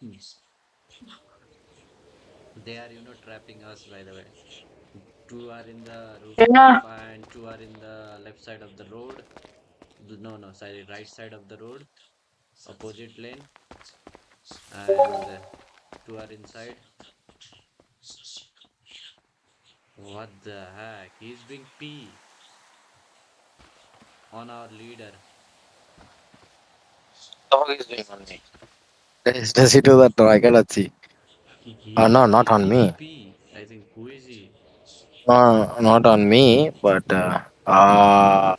Hmm. They are, trapping us, by the way. Two are in the rooftop Yeah. and two are in the left side of the road. No, no, sorry, right side of the road, opposite lane, and two are inside. What the heck? He's being P on our leader. The fuck is doing on me? Does he do that? No, I cannot see. Oh no, not on He's me. P. I think who is he? No, not on me. But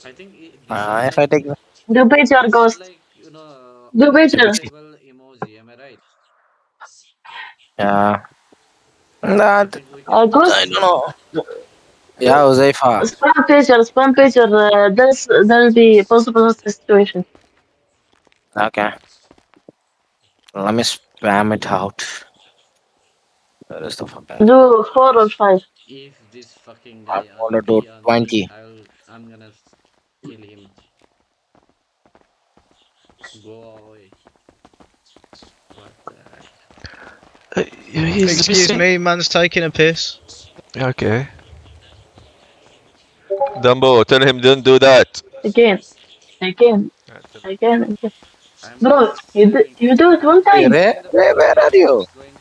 I think this is if I like take Do better, this is Ghost. like Do better. unacceptable emoji. Am I right? yeah, I that think we can I ban Ghost. don't him. know. Yeah, Uzaifa. Spam picture. Spam picture. There'll be possible situation. Okay, let me spam it out. Where is the fucking? Do 4 or 5. If this fucking I'm guy gonna do P on me, 20. I'm gonna kill him. Go away. What the heck? He's the Excuse missing. me, man's taking a piss. Okay. Dumbo, tell him don't do that. Again. Again. Again. Again. I'm Bro, just saying, you do it one Hey, time. Ray, in the Ray, first where are place, you? what's going